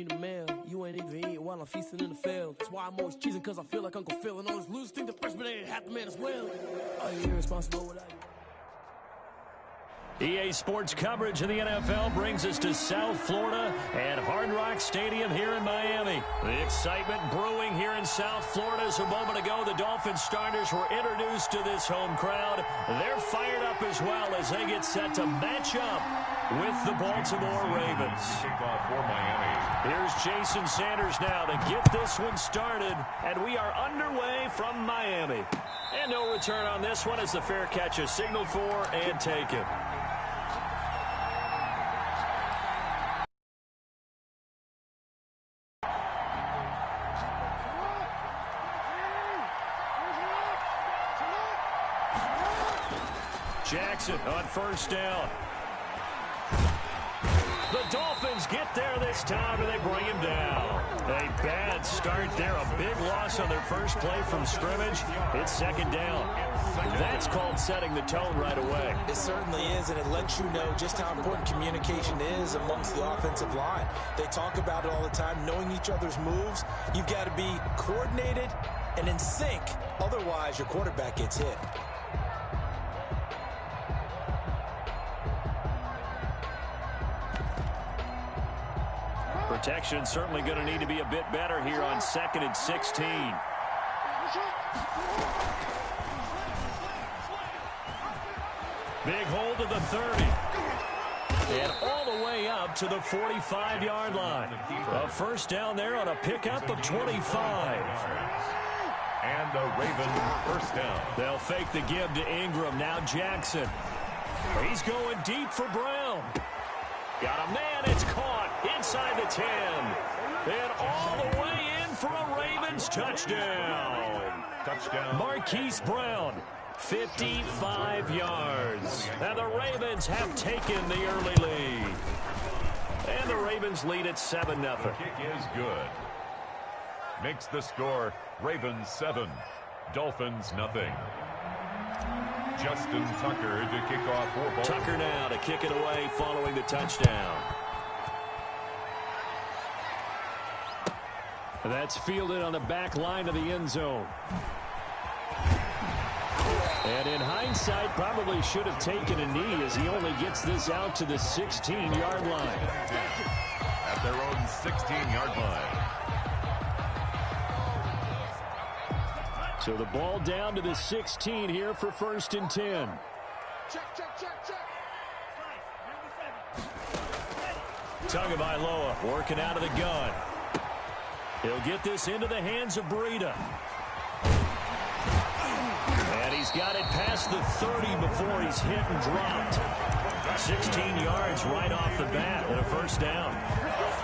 in the mail. You ain't even eat while I'm feasting in the field. That's why I'm always cheesing, cause I feel like Uncle Phil. And all this losers think the freshman ain't half the man as well. Are you irresponsible without you? EA Sports coverage of the NFL brings us to South Florida and Hard Rock Stadium here in Miami. The excitement brewing here in South Florida as a moment ago the Dolphins starters were introduced to this home crowd. They're fired up as well as they get set to match up with the Baltimore Ravens. Kickoff for Miami. Here's Jason Sanders now to get this one started, and we are underway from Miami. And no return on this one as the fair catch is signaled for and taken. Jackson on first down. The Dolphins get there this time, and they bring him down. A bad start there. A big loss on their first play from scrimmage. It's second down. That's called setting the tone right away. It certainly is, and it lets you know just how important communication is amongst the offensive line. They talk about it all the time, knowing each other's moves. You've got to be coordinated and in sync. Otherwise, your quarterback gets hit. Protection certainly going to need to be a bit better here on 2nd and 16. Big hold of the 30. And all the way up to the 45-yard line. A first down there on a pickup of 25. And the Ravens first down. They'll fake the give to Ingram. Now Jackson. He's going deep for Brown. Got a man. It's caught inside the 10. And all the way in for a Ravens touchdown. Touchdown. Marquise Brown, 55 yards. And the Ravens have taken the early lead. And the Ravens lead at 7-0. The kick is good. Makes the score Ravens 7, Dolphins nothing. Justin Tucker to kick off for Baltimore. Tucker now to kick it away following the touchdown. That's fielded on the back line of the end zone. And in hindsight, probably should have taken a knee as he only gets this out to the 16-yard line. At their own 16-yard line. So the ball down to the 16 here for 1st and 10. Tagovailoa working out of the gun. He'll get this into the hands of Breida. And he's got it past the 30 before he's hit and dropped. 16 yards right off the bat and a first down.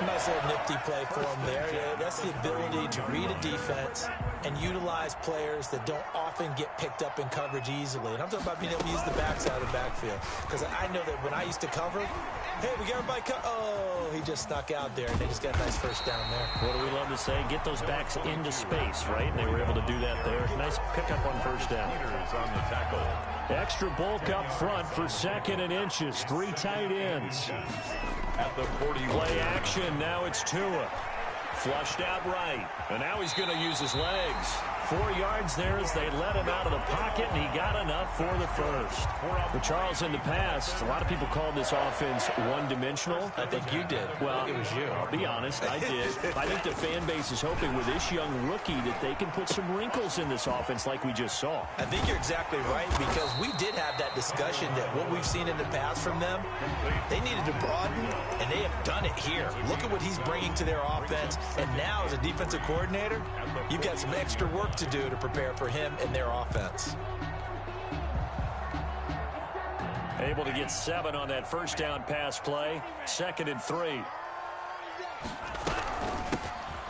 Nice little nifty play for him there. Yeah, that's the ability to read a defense and utilize players that don't often get picked up in coverage easily. And I'm talking about being able to use the backside of the backfield. Because I know that when I used to cover, hey, we got everybody oh, he just snuck out there, and they just got a nice first down there. What do we love to say? Get those backs into space, right? And they were able to do that there. Nice pickup on first down. On the tackle. Extra bulk up front for 2nd and inches. 3 tight ends. At the 40. Play action. Now it's Tua. Flushed out right. And now he's going to use his legs. 4 yards there as they let him out of the pocket, and he got enough for the first. But Charles, in the past, a lot of people called this offense one-dimensional. I think you did. Well, it was you. I'll be honest, I did. I think the fan base is hoping with this young rookie that they can put some wrinkles in this offense like we just saw. I think you're exactly right, because we did have that discussion that what we've seen in the past from them, they needed to broaden, and they have done it here. Look at what he's bringing to their offense, and now as a defensive coordinator, you've got some extra work to do to prepare for him and their offense. Able to get 7 on that first down pass play. 2nd and 3.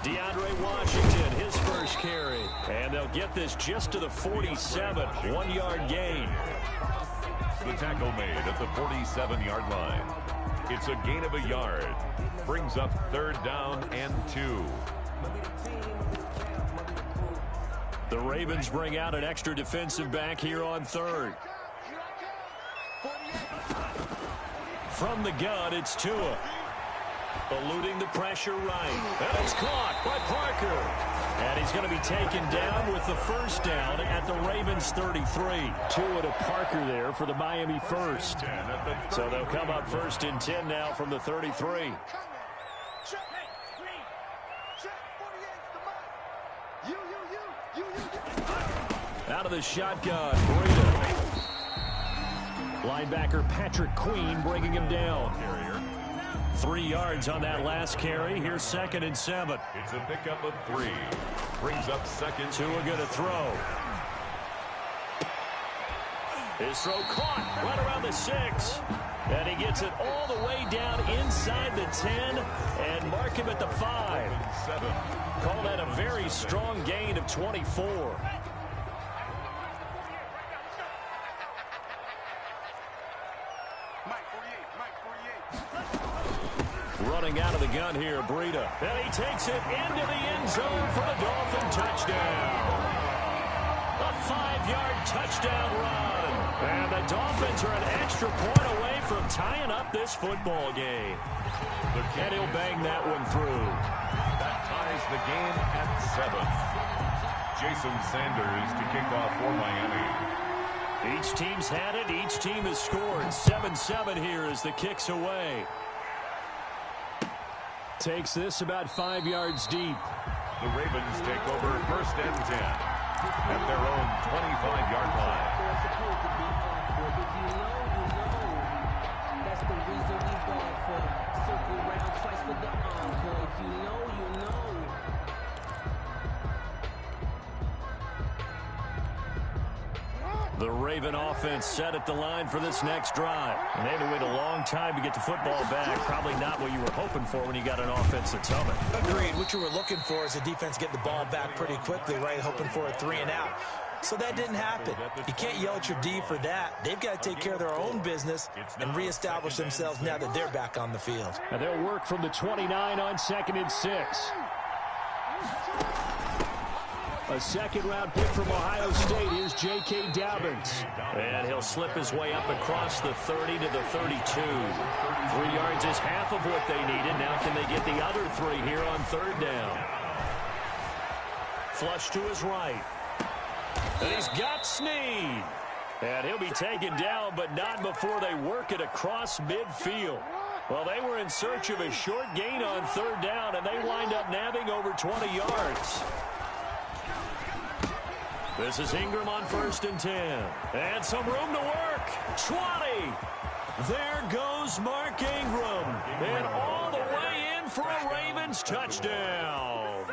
DeAndre Washington, his first carry. And they'll get this just to the 47. 1-yard gain. The tackle made at the 47-yard line. It's a gain of a yard. Brings up 3rd down and 2. The Ravens bring out an extra defensive back here on 3rd. From the gun, it's Tua. Eluding the pressure right. And it's caught by Parker. And he's going to be taken down with the first down at the Ravens 33. Tua to Parker there for the Miami first. So they'll come up 1st and 10 now from the 33. Out of the shotgun, Breida. Linebacker Patrick Queen bringing him down. 3 yards on that last carry. Here's 2nd and 7. It's a pickup of 3. Brings up 2nd. Tua going to throw. His throw caught right around the 6. And he gets it all the way down inside the 10 and mark him at the 5. 7. Call that a very strong gain of 24. Running out of the gun here, Breida. And he takes it into the end zone for the Dolphin touchdown. A 5-yard touchdown run. And the Dolphins are an extra point away from tying up this football game. And he'll bang that one through. That ties the game at 7. Jason Sanders to kick off for Miami. Each team's had it. Each team has scored. 7-7 here as the kick's away. Takes this about 5 yards deep. The Ravens take over 1st and 10 at their own 25-yard line. That's the reason we ball for. Circle round twice for the encore. If you know, you know. The Raven offense set at the line for this next drive. And they had to wait a long time to get the football back. Probably not what you were hoping for when you got an offense that's humming. Agreed. What you were looking for is the defense getting the ball back pretty quickly, right? Hoping for a 3 and out. So that didn't happen. You can't yell at your D for that. They've got to take care of their own business and reestablish themselves now that they're back on the field. And they'll work from the 29 on 2nd and 6. A second-round pick from Ohio State. Here's J.K. Dobbins. And he'll slip his way up across the 30 to the 32. 3 yards is half of what they needed. Now can they get the other 3 here on 3rd down? Flush to his right. And he's got Snead. And he'll be taken down, but not before they work it across midfield. Well, they were in search of a short gain on 3rd down, and they wind up nabbing over 20 yards. This is Ingram on 1st and 10. And some room to work. 20. There goes Mark Ingram. And all the way in for a Ravens touchdown.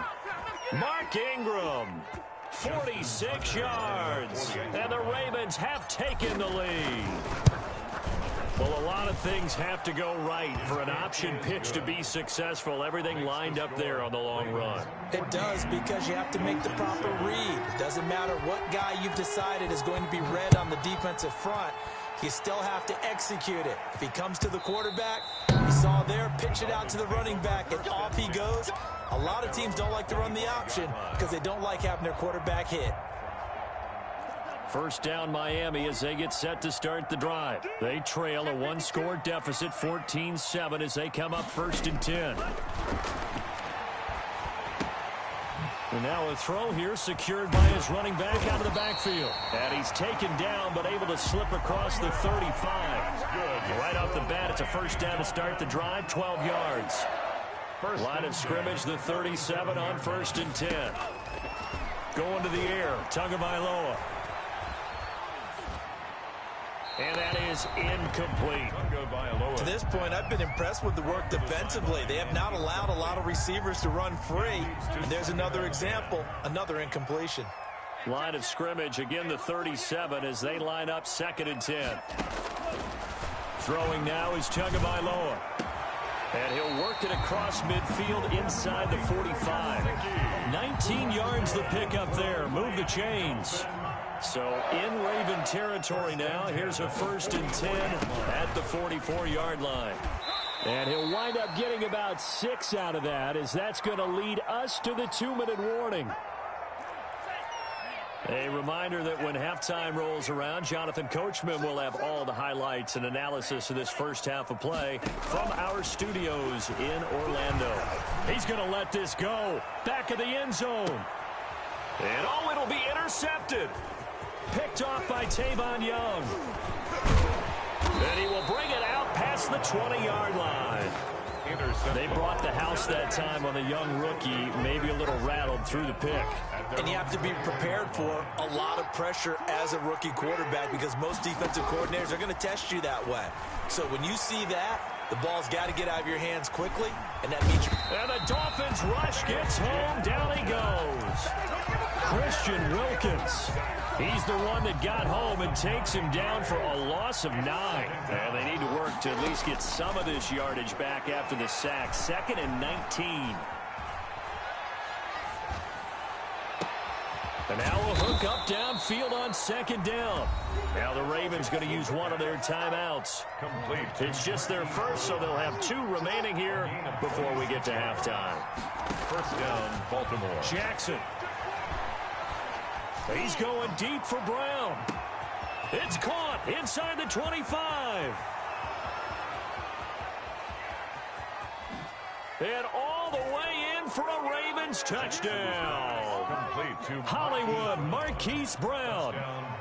Mark Ingram, 46 yards. And the Ravens have taken the lead. Well, a lot of things have to go right for an option pitch to be successful. Everything lined up there on the long run. It does, because you have to make the proper read. It doesn't matter what guy you've decided is going to be read on the defensive front. You still have to execute it. If he comes to the quarterback, you saw there, pitch it out to the running back, and off he goes. A lot of teams don't like to run the option because they don't like having their quarterback hit. First down Miami as they get set to start the drive. They trail a 1-score deficit, 14-7, as they come up 1st and 10. And now a throw here secured by his running back out of the backfield. And he's taken down but able to slip across the 35. Right off the bat, it's a first down to start the drive, 12 yards. Line of scrimmage, the 37 on 1st and 10. Going to the air, Tagovailoa. And that is incomplete. To this point, I've been impressed with the work defensively. They have not allowed a lot of receivers to run free. And there's another example, another incompletion. Line of scrimmage, again the 37 as they line up 2nd and 10. Throwing now is Tagovailoa. And he'll work it across midfield inside the 45. 19 yards the pickup there. Move the chains. So in Raven territory now. Here's a 1st and 10 at the 44-yard line. And he'll wind up getting about 6 out of that, as that's going to lead us to the 2-minute warning. A reminder that when halftime rolls around, Jonathan Coachman will have all the highlights and analysis of this first half of play from our studios in Orlando. He's going to let this go. Back of the end zone. And it'll be intercepted. Picked off by Tavon Young. And he will bring it out past the 20-yard line. They brought the house that time on the young rookie, maybe a little rattled through the pick. And you have to be prepared for a lot of pressure as a rookie quarterback because most defensive coordinators are going to test you that way. So when you see that, the ball's got to get out of your hands quickly, and that means And the Dolphins rush gets home. Down he goes. Christian Wilkins. He's the one that got home and takes him down for a loss of 9. And they need to work to at least get some of this yardage back after the sack. 2nd and 19. And now a hook up downfield on 2nd down. Now the Ravens going to use one of their timeouts. Complete. It's just their first, so they'll have 2 remaining here before we get to halftime. First down, Baltimore. Jackson. He's going deep for Brown. It's caught inside the 25. And all the way in for a Ravens touchdown. Hollywood Marquise Brown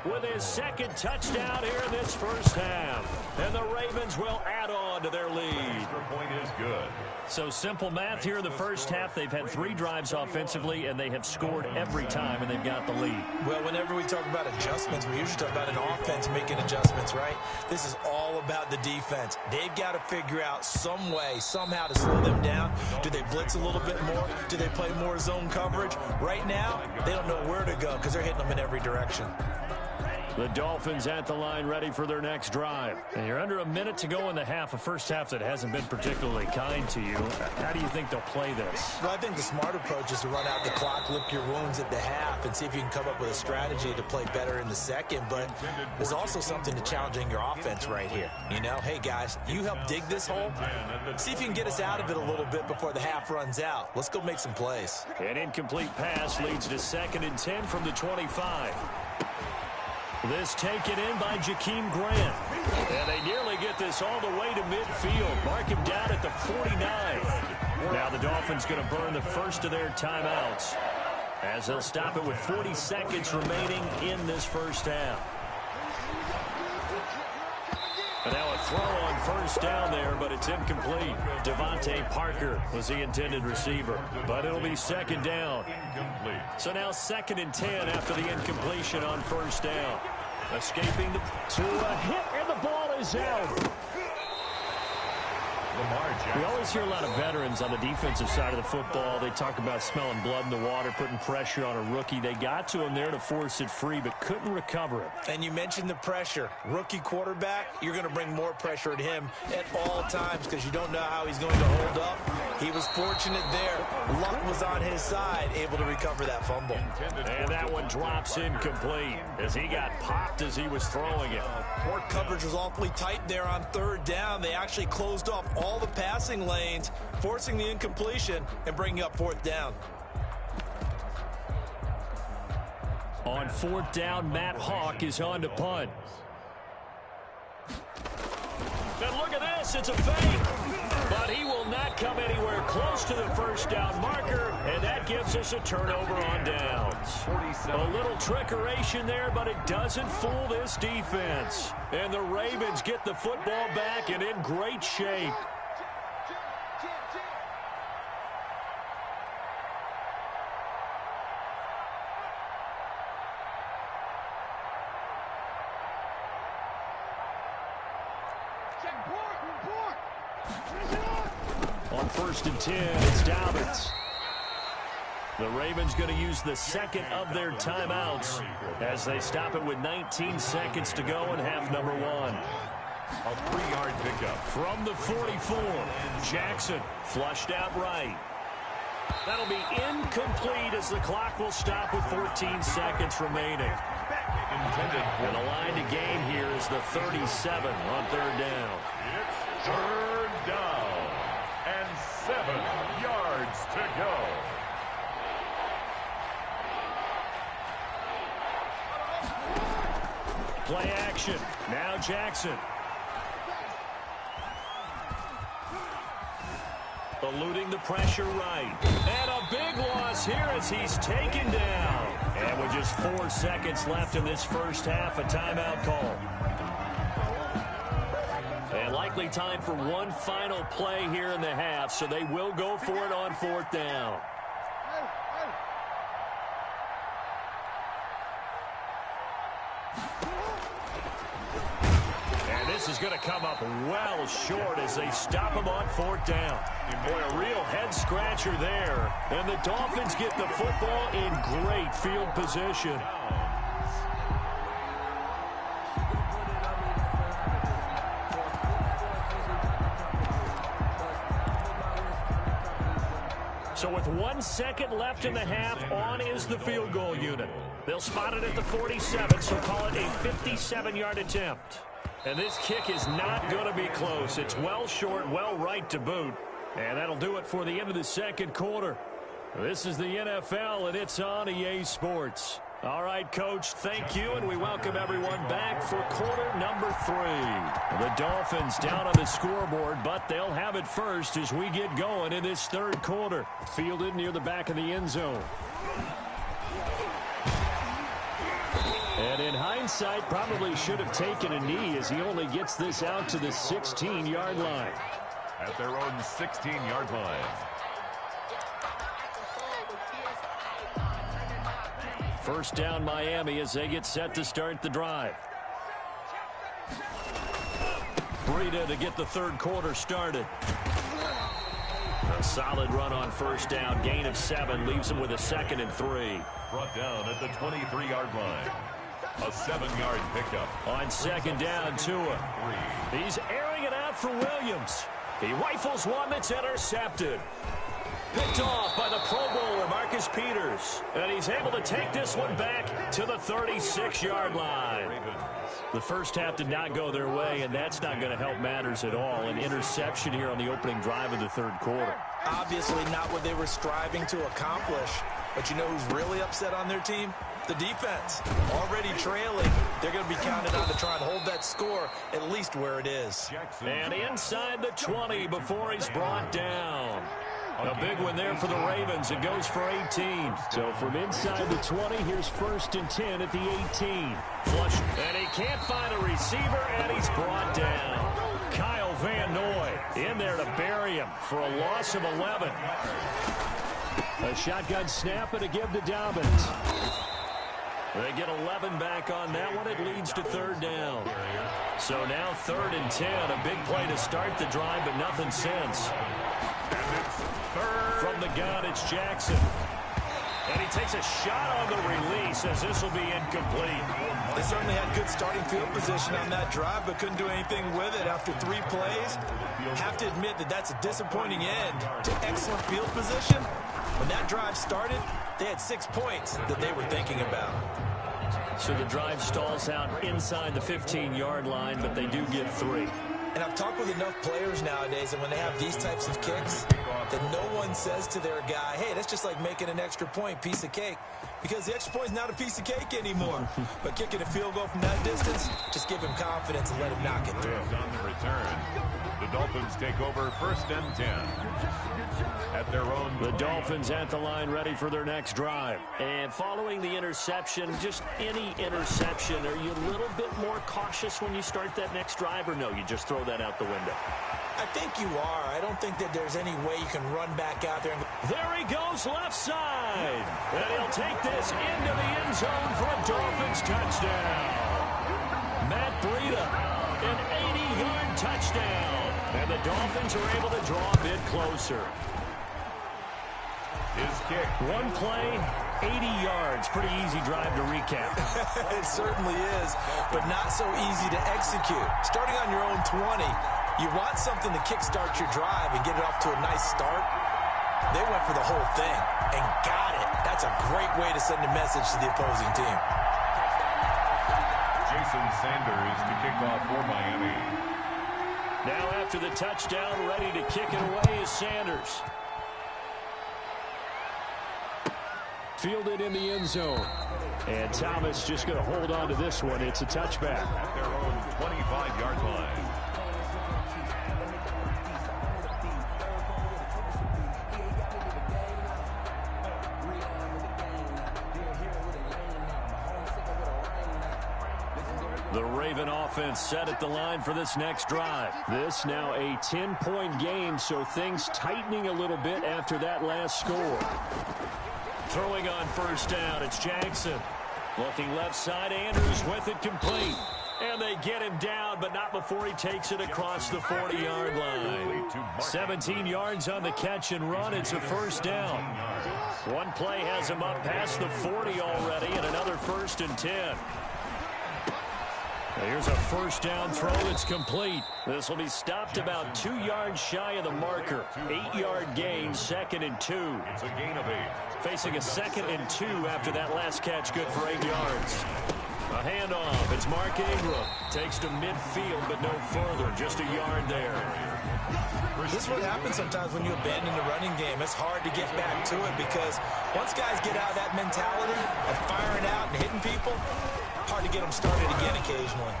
with his 2nd touchdown here in this first half. And the Ravens will add on to their lead. Extra point is good. So simple math here in the first half. They've had 3 drives offensively, and they have scored every time, and they've got the lead. Well, whenever we talk about adjustments, we usually talk about an offense making adjustments, right? This is all about the defense. They've got to figure out some way, somehow to slow them down. Do they blitz a little bit more? Do they play more zone coverage? Right now, they don't know where to go because they're hitting them in every direction. The Dolphins at the line ready for their next drive. And you're under a minute to go in the half, a first half that hasn't been particularly kind to you. How do you think they'll play this? Well, I think the smart approach is to run out the clock, lick your wounds at the half, and see if you can come up with a strategy to play better in the second. But there's also something to challenging your offense right here. You know, hey, guys, you help dig this hole. See if you can get us out of it a little bit before the half runs out. Let's go make some plays. An incomplete pass leads to 2nd and 10 from the 25. This taken in by Jakeem Grant. And they nearly get this all the way to midfield. Mark him down at the 49. Now the Dolphins going to burn the first of their timeouts as they'll stop it with 40 seconds remaining in this first half. And now a throw on first down there, but it's incomplete. Devontae Parker was the intended receiver, but it'll be 2nd down. So now 2nd and 10 after the incompletion on first down. Escaping to a hit, and the ball is out. We always hear a lot of veterans on the defensive side of the football. They talk about smelling blood in the water, putting pressure on a rookie. They got to him there to force it free, but couldn't recover it. And you mentioned the pressure. Rookie quarterback, you're going to bring more pressure at him at all times because you don't know how he's going to hold up. He was fortunate there. Luck was on his side, able to recover that fumble. And that one drops incomplete as he got popped as he was throwing it. Court coverage was awfully tight there on 3rd down. They actually closed off all the passing lanes, forcing the incompletion and bringing up 4th down. On 4th down, Matt Hawk is on to punt. And look at this, it's a fake. But he will not come anywhere close to the first down marker, and that gives us a turnover on downs. A little trickeration there, but it doesn't fool this defense. And the Ravens get the football back and in great shape. On 1st and 10, it's Dobbins. The Ravens going to use the 2nd of their timeouts as they stop it with 19 seconds to go in half number 1. A 3-yard pickup. From the 44, Jackson flushed out right. That'll be incomplete as the clock will stop with 14 seconds remaining. And the line to gain here is the 37 on 3rd down. It's 3rd down and 7 yards to go. Play action. Now Jackson. Eluding the pressure right. And a big loss here as he's taken down. And with just 4 seconds left in this first half, a timeout call. And likely time for one final play here in the half, so they will go for it on 4th down. And this is going to come up well short as they stop him on 4th down. Boy, a real head-scratcher there. And the Dolphins get the football in great field position. So with 1 second left in the half, on is the field goal unit. They'll spot it at the 47, so call it a 57-yard attempt. And this kick is not going to be close. It's well short, well right to boot. And that'll do it for the end of the second quarter. This is the NFL, and it's on EA Sports. All right, Coach, thank you, and we welcome everyone back for quarter number 3. The Dolphins down on the scoreboard, but they'll have it first as we get going in this third quarter. Fielded near the back of the end zone. And in hindsight, probably should have taken a knee as he only gets this out to the 16-yard line. At their own 16-yard line. First down Miami as they get set to start the drive. Breida to get the third quarter started. A solid run on first down. Gain of 7 leaves him with a 2nd and 3. Brought down at the 23-yard line. A 7-yard pickup. On second down, Tua. He's airing it out for Williams. He rifles one that's intercepted. Picked off by the Pro Bowler, Marcus Peters. And he's able to take this one back to the 36-yard line. The first half did not go their way, and that's not going to help matters at all. An interception here on the opening drive of the third quarter. Obviously not what they were striving to accomplish. But you know who's really upset on their team? The defense. Already trailing. They're going to be counted on to try and hold that score at least where it is. And inside the 20 before he's brought down. A big one there for the Ravens. It goes for 18. So from inside the 20, here's 1st and 10 at the 18. Flush. And he can't find a receiver, and he's brought down. Kyle Van Noy in there to bury him for a loss of 11. A shotgun snap and a give to Dobbins. They get 11 back on that one. It leads to 3rd down. So now 3rd and 10. A big play to start the drive, but nothing since. From the gun, it's Jackson. And he takes a shot on the release as this will be incomplete. They certainly had good starting field position on that drive, but couldn't do anything with it after 3 plays. Have to admit that that's a disappointing end to excellent field position. When that drive started, they had 6 points that they were thinking about. So the drive stalls out inside the 15-yard line, but they do get 3. And I've talked with enough players nowadays, and when they have these types of kicks, that no one says to their guy, hey, that's just like making an extra point, piece of cake. Because the extra point is not a piece of cake anymore. But kicking a field goal from that distance, just give him confidence and let him knock it through. On the return, the Dolphins take over 1st and 10. At their own. The Dolphins at the line ready for their next drive. And following the interception, just any interception, are you a little bit more cautious when you start that next drive, or no, you just throw that out the window? I think you are. I don't think that there's any way you can run back out there. There he goes left side. And he'll take this into the end zone for a Dolphins touchdown. Matt Breida, an 80-yard touchdown. And the Dolphins are able to draw a bit closer. His kick. One play, 80 yards. Pretty easy drive to recap. It certainly is, but not so easy to execute. Starting on your own 20, you want something to kickstart your drive and get it off to a nice start. They went for the whole thing and got it. That's a great way to send a message to the opposing team. Jason Sanders to kick off for Miami. Now after the touchdown, ready to kick it away is Sanders. Fielded in the end zone. And Thomas just going to hold on to this one. It's a touchback. At their own 25-yard line. The Raven offense set at the line for this next drive. This now a 10-point game, so things tightening a little bit after that last score. Throwing on first down, it's Jackson. Looking left side, Andrews with it complete. And they get him down, but not before he takes it across the 40-yard line. 17 yards on the catch and run. It's a first down. One play has him up past the 40 already, and another 1st and 10. Here's a first down throw that's complete. This will be stopped about 2 yards shy of the marker. 8-yard gain, 2nd and 2. It's a gain of 8. Facing a 2nd and 2 after that last catch, good for 8 yards. A handoff. It's Mark Ingram. Takes to midfield, but no further. Just a yard there. This is what happens sometimes when you abandon the running game. It's hard to get back to it because once guys get out of that mentality of firing out and hitting people, hard to get them started again occasionally.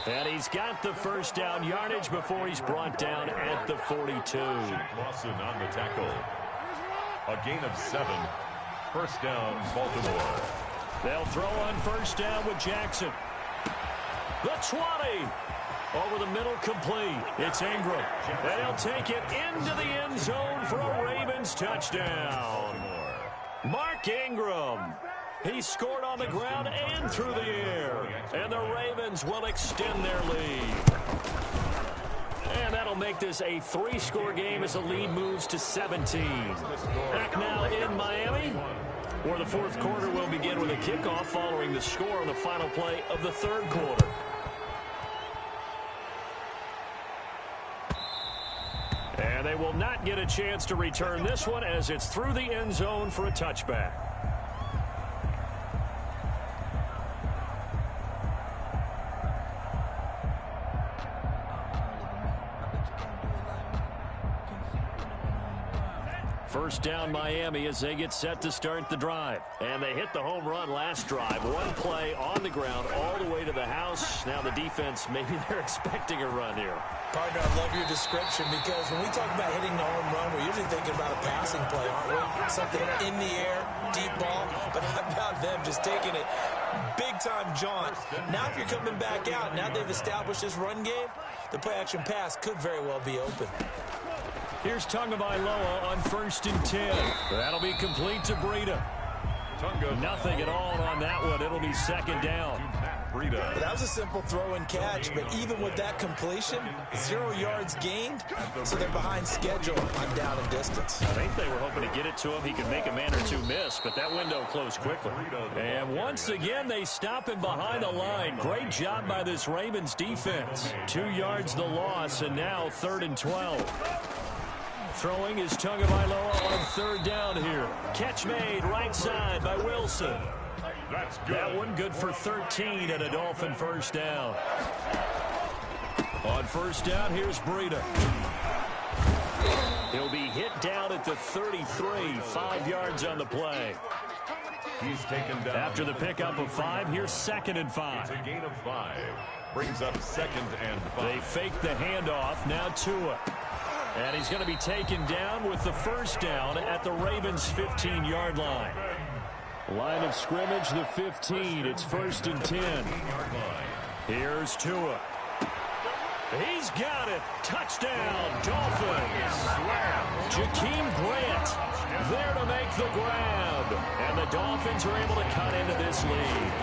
And he's got the first down yardage before he's brought down at the 42. Lawson on the tackle. A gain of 7. First down, Baltimore. They'll throw on first down with Jackson. The 20. Over the middle, complete. It's Ingram. And he'll take it into the end zone for a Ravens touchdown. Mark Ingram. He scored on the ground and through the air. And the Ravens will extend their lead. And that'll make this a 3-score game as the lead moves to 17. Back now in Miami, where the 4th quarter will begin with a kickoff following the score on the final play of the 3rd quarter. And they will not get a chance to return this one as it's through the end zone for a touchback. First down Miami as they get set to start the drive. And they hit the home run last drive. One play on the ground all the way to the house. Now the defense, maybe they're expecting a run here. Partner, I love your description because when we talk about hitting the home run, we're usually thinking about a passing play, aren't we? Something in the air, deep ball. But how about them just taking it big-time jaunt? Now if you're coming back out, now they've established this run game, the play-action pass could very well be open. Here's Tagovailoa on 1st and 10. That'll be complete to Breida. Nothing at all on that one. It'll be 2nd down. That was a simple throw and catch, but even with that completion, 0 yards gained, so they're behind schedule on down and distance. I think they were hoping to get it to him. He could make a man or 2 miss, but that window closed quickly. And once again, they stop him behind the line. Great job by this Ravens defense. 2 yards the loss, and now 3rd and 12. Throwing is Tagovailoa on 3rd down here. Catch made right side by Wilson. That's good. That one good for 13 and a Dolphin first down. On first down, here's Breida. He'll be hit down at the 33, 5 yards on the play. He's taken down. After the pickup of 5, here's 2nd and 5. It's a gain of 5. Brings up 2nd and 5. They fake the handoff. Now Tua. And he's going to be taken down with the first down at the Ravens' 15-yard line. Line of scrimmage, the 15. It's 1st and 10. Here's Tua. He's got it. Touchdown, Dolphins. Jakeem Grant there to make the grab. And the Dolphins are able to cut into this lead.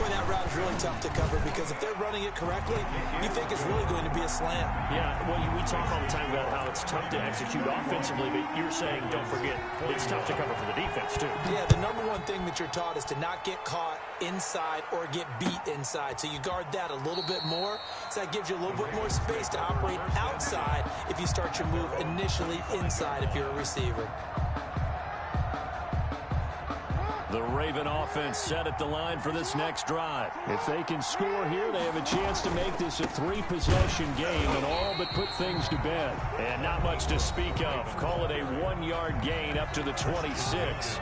Boy, that route is really tough to cover because if they're running it correctly, you think it's really going to be a slam. Yeah, well, we talk all the time about how it's tough to execute offensively, but you're saying, don't forget, it's tough to cover for the defense, too. Yeah, the number one thing that you're taught is to not get caught inside or get beat inside. So you guard that a little bit more. So that gives you a little bit more space to operate outside if you start your move initially inside if you're a receiver. The Raven offense set at the line for this next drive. If they can score here, they have a chance to make this a 3-possession game and all but put things to bed. And not much to speak of. Call it a 1-yard gain up to the 26.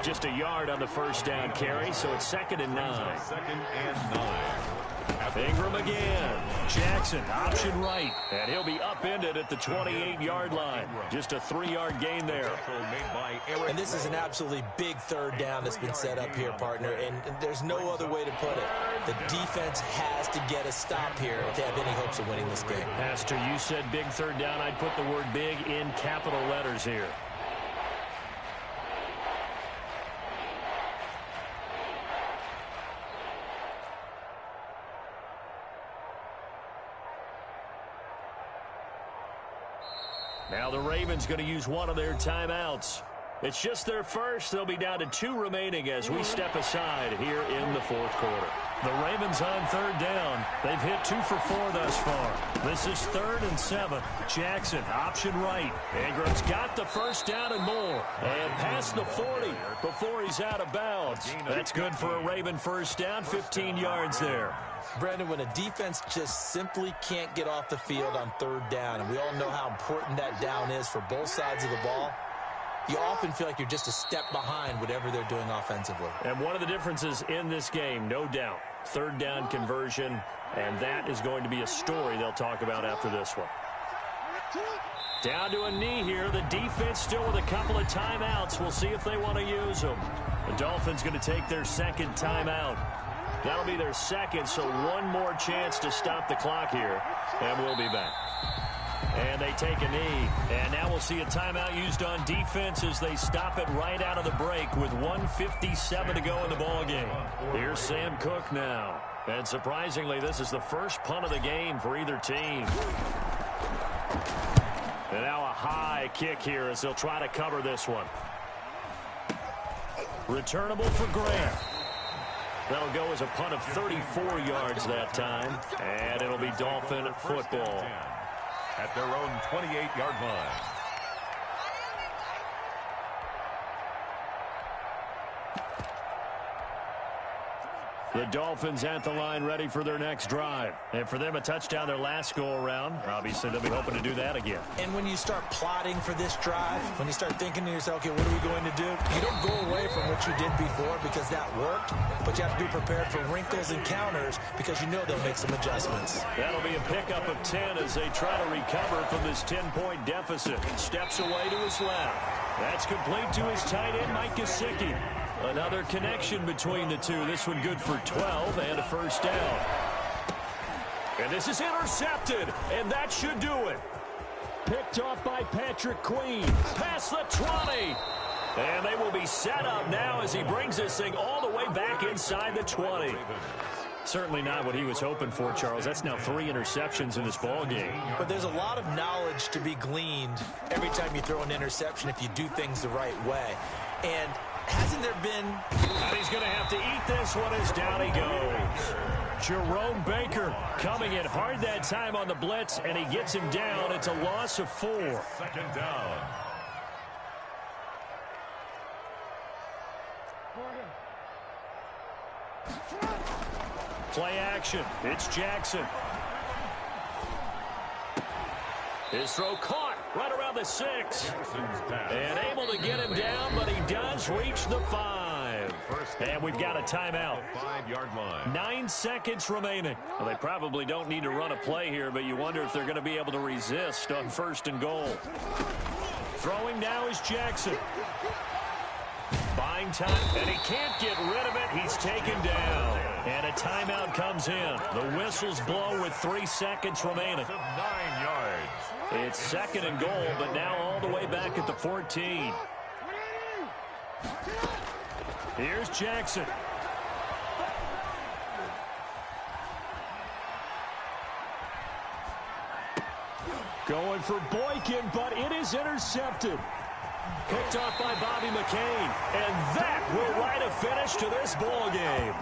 Just a yard on the first down carry, so it's 2nd and 9. 2nd and 9. Ingram again. Jackson, option right. And he'll be upended at the 28-yard line. Just a 3-yard gain there. And this is an absolutely big 3rd down that's been set up here, partner. And there's no other way to put it. The defense has to get a stop here if they have any hopes of winning this game. Pastor, you said big 3rd down. I'd put the word big in capital letters here. Now the Ravens going to use one of their timeouts. It's just their first. They'll be down to 2 remaining as we step aside here in the 4th quarter. The Ravens on 3rd down. They've hit 2 for 4 thus far. This is 3rd and 7. Jackson, option right. Ingram's got the first down and more. And past the 40 before he's out of bounds. That's good for a Raven first down, 15 yards there. Brandon, when a defense just simply can't get off the field on 3rd down, and we all know how important that down is for both sides of the ball, you often feel like you're just a step behind whatever they're doing offensively. And one of the differences in this game, no doubt, 3rd down conversion, and that is going to be a story they'll talk about after this one. Down to a knee here. The defense still with a couple of timeouts. We'll see if they want to use them. The Dolphins going to take their 2nd timeout. That'll be their 2nd, so one more chance to stop the clock here, and we'll be back. And they take a knee, and now we'll see a timeout used on defense as they stop it right out of the break with 1:57 to go in the ballgame. Here's Sam Cook now. And surprisingly, this is the first punt of the game for either team. And now a high kick here as they'll try to cover this one. Returnable for Grant. That'll go as a punt of 34 yards that time, and it'll be Dolphin football. At their own 28-yard line. The Dolphins at the line ready for their next drive. And for them, a touchdown their last go-around. Obviously, they'll be hoping to do that again. And when you start plotting for this drive, when you start thinking to yourself, okay, what are we going to do? You don't go away from what you did before because that worked, but you have to be prepared for wrinkles and counters because you know they'll make some adjustments. That'll be a pickup of 10 as they try to recover from this 10-point deficit. Steps away to his left. That's complete to his tight end, Mike Gesicki. Another connection between the two. This one good for 12 and a first down. And this is intercepted, and that should do it. Picked off by Patrick Queen. Past the 20. And they will be set up now as he brings this thing all the way back inside the 20. Certainly not what he was hoping for, Charles. That's now 3 interceptions in this ball game. But there's a lot of knowledge to be gleaned every time you throw an interception if you do things the right way. And hasn't there been... And he's going to have to eat this one as down he goes. Jerome Baker coming in hard that time on the blitz, and he gets him down. It's a loss of 4. 2nd down. Play action. It's Jackson. His throw caught right around the 6. And able to get him down, but he does reach the 5. And we've got a timeout. 5-yard line. 9 seconds remaining. Well, they probably don't need to run a play here, but you wonder if they're going to be able to resist on 1st and goal. Throwing now is Jackson. Buying time, and he can't get rid of it. He's taken down. And a timeout comes in. The whistles blow with 3 seconds remaining. 9 yards. It's 2nd and goal, but now all the way back at the 14. Here's Jackson. Going for Boykin, but it is intercepted. Picked off by Bobby McCain. And that will write a finish to this ball game.